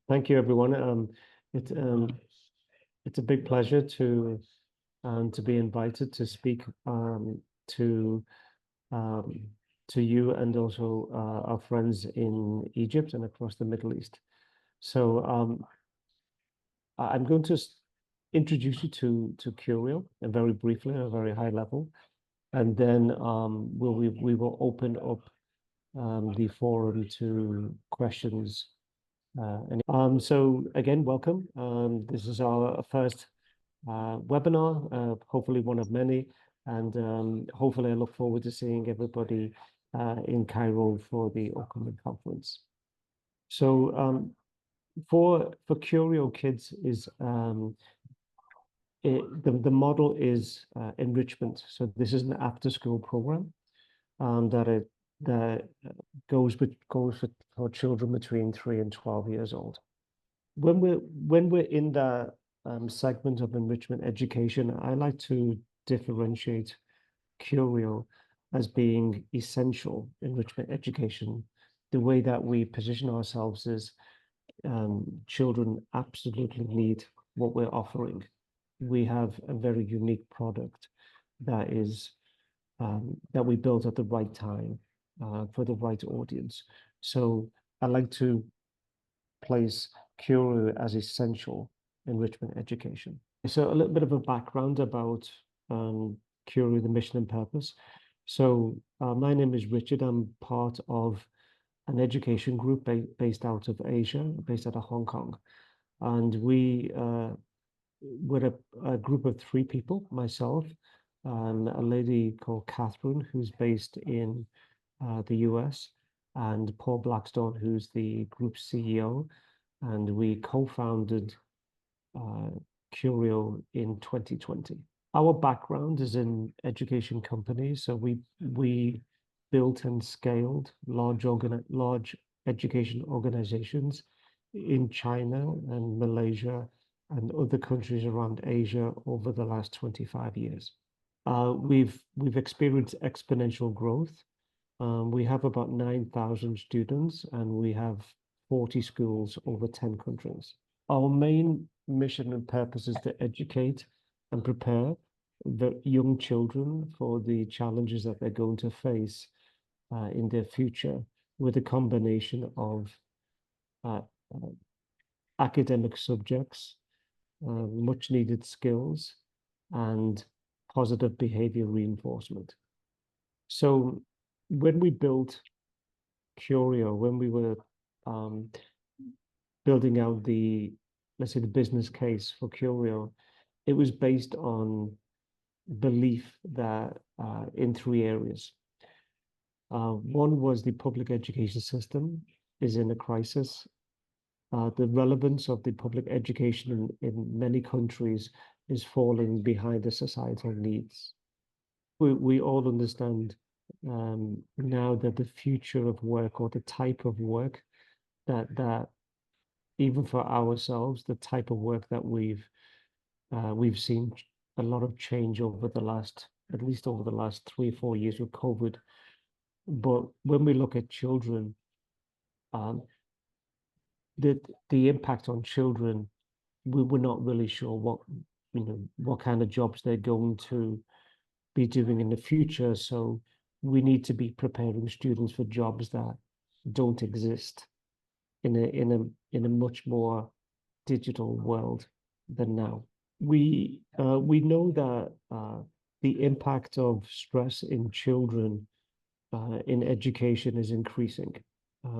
Thank you, everyone. It, it's a big pleasure to be invited to speak to um, to you and also our friends in Egypt and across the Middle East. So I'm going to introduce you to Curio and very briefly, at a very high level, and then we will open up the forum to questions. So again, welcome. This is our first webinar, hopefully one of many, and hopefully I look forward to seeing everybody in Cairo for the upcoming conference. So for CuriooKids is the model is enrichment. So this is an after-school program that goes for children between 3 and 12 years old. When we're in the segment of enrichment education, I like to differentiate Curio as being essential enrichment education. The way that we position ourselves is children absolutely need what we're offering. We have a very unique product that is that we built at the right time for the right audience. So I like to place Curio as essential enrichment education. So a little bit of a background about Curio, the mission and purpose. So my name is Richard. I'm part of an education group based out of Asia, based out of Hong Kong. And we're a group of 3 people, myself, a lady called Catherine, who's based in the US, and Paul Blackstone, who's the group CEO. And we co-founded Curio in 2020. Our background is in education companies, so we built and scaled large education organizations in China and Malaysia and other countries around Asia over the last 25 years. We've experienced exponential growth. We have about 9,000 students, and we have 40 schools over 10 countries. Our main mission and purpose is to educate and prepare the young children for the challenges that they're going to face in their future with a combination of academic subjects, much needed skills, and positive behavior reinforcement. So when we built Curio, when we were building out let's say the business case for Curio, it was based on belief that in 3 areas. One was the public education system is in a crisis. The relevance of the public education in many countries is falling behind the societal needs. We all understand now that the future of work, or the type of work that even for ourselves, the type of work that we've seen a lot of change over at least over the last 3 or 4 years with COVID. But when we look at children, the impact on children, we're not really sure what kind of jobs they're going to be doing in the future. So we need to be preparing students for jobs that don't exist in a much more digital world than now. We know that the impact of stress in children in education is increasing.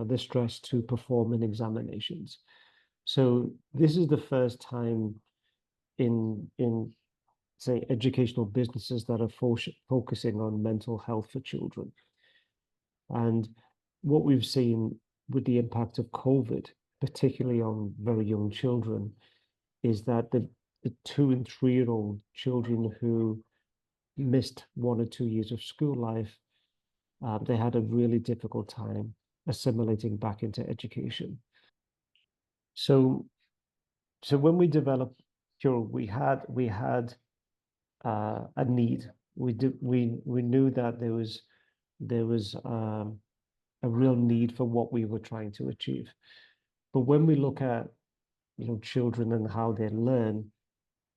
The stress to perform in examinations. So this is the first time in say educational businesses that are focusing on mental health for children. And what we've seen with the impact of COVID, particularly on very young children, is that the 2 and 3-year-old children who missed 1 or 2 years of school life, they had a really difficult time assimilating back into education. So when we developed Cure, we had a need. We knew that there was a real need for what we were trying to achieve. But when we look at children and how they learn,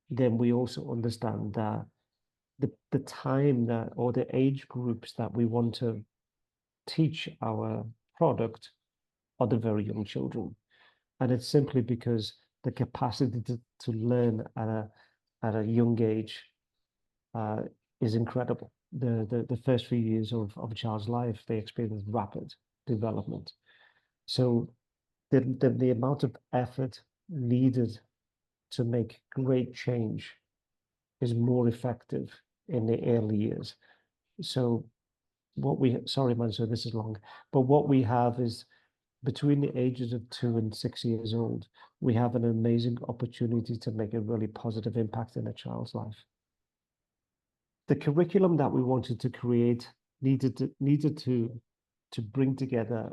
then we also understand that the time that or the age groups that we want to teach our product are the very young children. And it's simply because the capacity to learn at a young age uh, is incredible. The first few years of a child's life, they experience rapid development. So the amount of effort needed to make great change is more effective in the early years. So sorry, man, so this is long, but what we have is between the ages of 2 and 6 years old, we have an amazing opportunity to make a really positive impact in a child's life. The curriculum that we wanted to create needed to bring together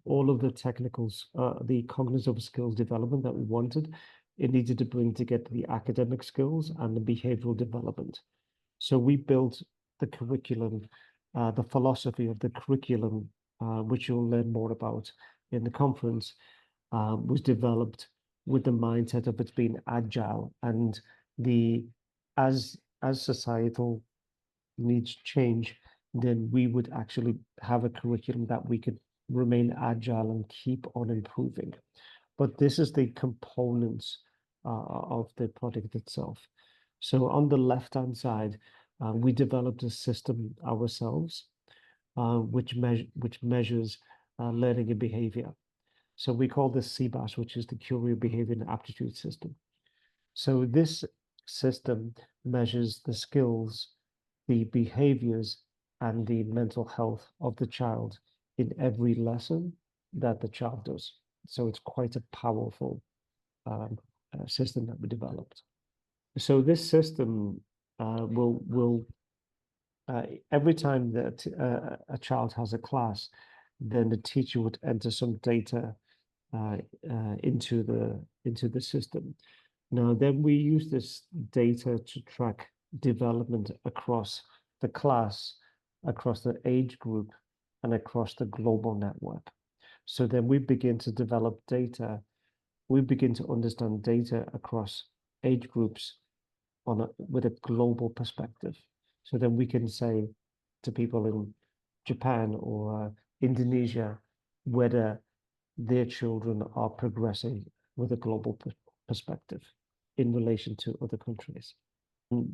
all of the technicals, the cognitive skills development that we wanted. It needed to bring together the academic skills and the behavioral development. So we built the curriculum, the philosophy of the curriculum, which you'll learn more about in the conference, was developed with the mindset of it being agile and the as societal needs change, then we would actually have a curriculum that we could remain agile and keep on improving. But this is the components of the product itself. So on the left-hand side, we developed a system ourselves, which measures learning and behavior. So we call this CBAS, which is the Curio Behavior and Aptitude System. So this system measures the skills, the behaviors, and the mental health of the child in every lesson that the child does. So it's quite a powerful system that we developed. So this system will every time that a child has a class, then the teacher would enter some data into the system. Now, then we use this data to track development across the class, across the age group, and across the global network. So then we begin to develop data. We begin to understand data across age groups with a global perspective. So then we can say to people in Japan or Indonesia whether their children are progressing with a global perspective in relation to other countries.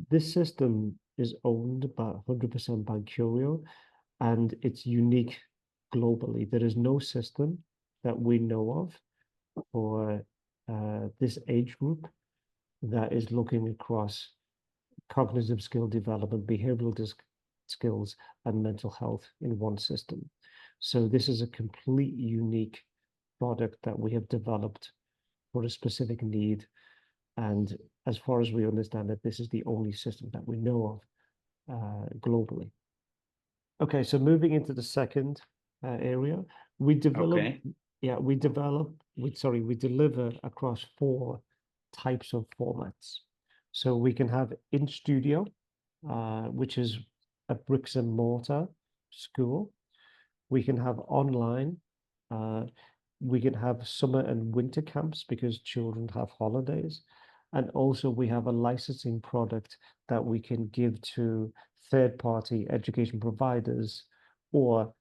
This system is owned by 100% by Curio, and it's unique globally. There is no system that we know of for this age group that is looking across cognitive skill development, behavioral skills, and mental health in one system. So this is a complete unique product that we have developed for a specific need. And as far as we understand it, this is the only system that we know of globally. Okay, so moving into the second area, we develop, Okay. we deliver across 4 types of formats. So we can have in studio, which is a bricks and mortar school. We can have online. We can have summer and winter camps because children have holidays. And also we have a licensing product that we can give to third-party education providers or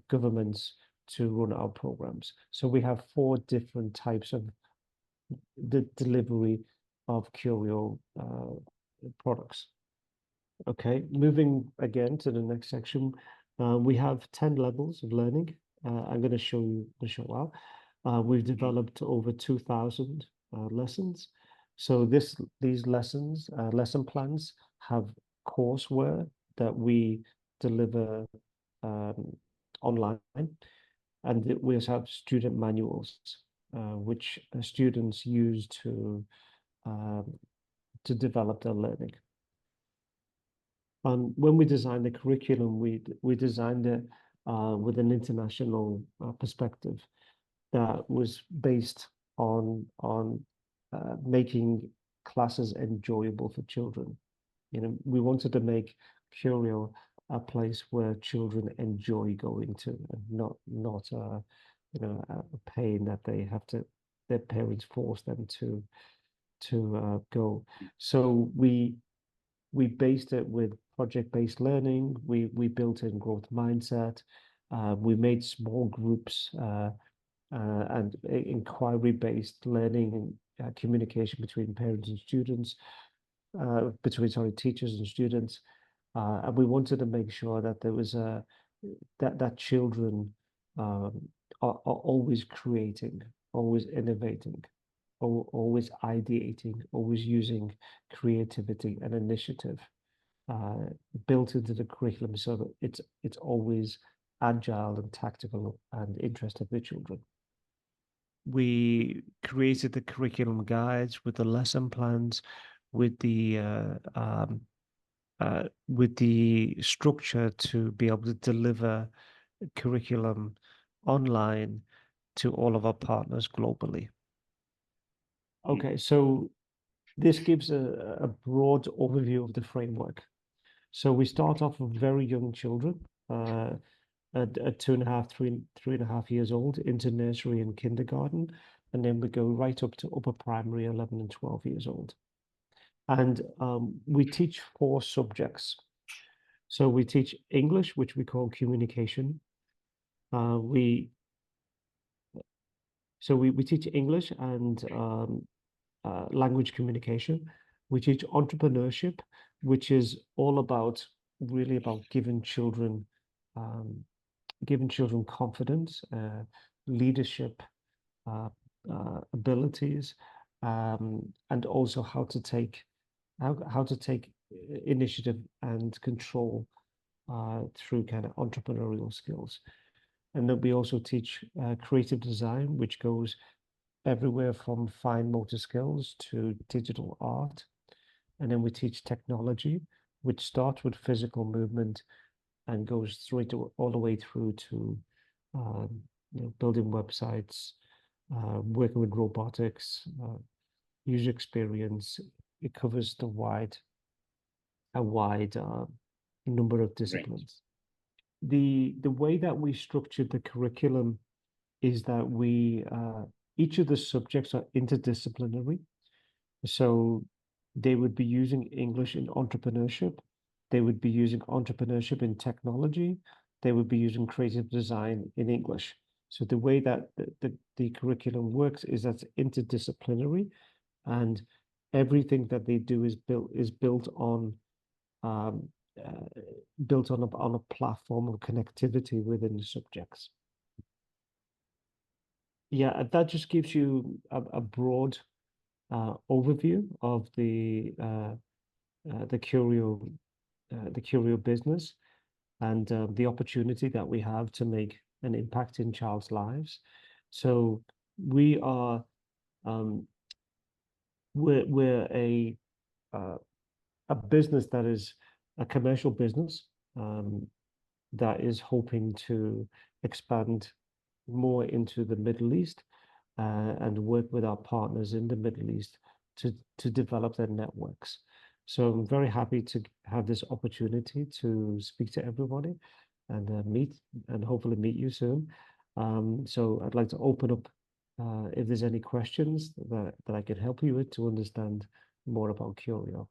governments to run our programs. So we have 4 different types of the delivery of Curio products. Okay, moving again to the next section, we have 10 levels of learning. I'm going to show you the show out. We've developed over 2,000 lessons. So these lessons, lesson plans have courseware that we deliver online, and we also have student manuals, which students use to develop their learning. When we designed the curriculum, we designed it with an international perspective that was based on making classes enjoyable for children. We wanted to make Curio a place where children enjoy going to, and not a pain that they have to their parents force them to go. So we based it with project-based learning. We built in growth mindset. We made small groups and inquiry-based learning and communication between parents and students, between teachers and students. And we wanted to make sure that there was that children are always creating, always innovating, always ideating, always using creativity and initiative built into the curriculum, so that it's always agile and tactical and interested in the children. We created the curriculum guides with the lesson plans, with the structure to be able to deliver curriculum online to all of our partners globally. Okay, so this gives a broad overview of the framework. So we start off with very young children, at 2.5, 3.5 years old, into nursery and kindergarten, and then we go right up to upper primary, 11 and 12 years old. And we teach 4 subjects. So we teach English, which we call communication. We teach English and language communication. We teach entrepreneurship, which is all about really about giving children confidence, leadership abilities, and also how to take initiative and control through kind of entrepreneurial skills. And then we also teach creative design, which goes everywhere from fine motor skills to digital art. And then we teach technology, which starts with physical movement and goes all the way through to building websites, working with robotics, user experience. It covers a wide number of disciplines. Right. The way that we structured the curriculum is that we each of the subjects are interdisciplinary. So they would be using English in entrepreneurship. They would be using entrepreneurship in technology. They would be using creative design in English. So the way that the curriculum works is that's interdisciplinary, and everything that they do is built on a platform of connectivity within the subjects. Yeah, that just gives you a broad overview of the Curio business, and the opportunity that we have to make an impact in child's lives. So we are we're a business that is a commercial business that is hoping to expand more into the Middle East and work with our partners in the Middle East to develop their networks. So I'm very happy to have this opportunity to speak to everybody and hopefully meet you soon. So I'd like to open up if there's any questions that I could help you with to understand more about Curio.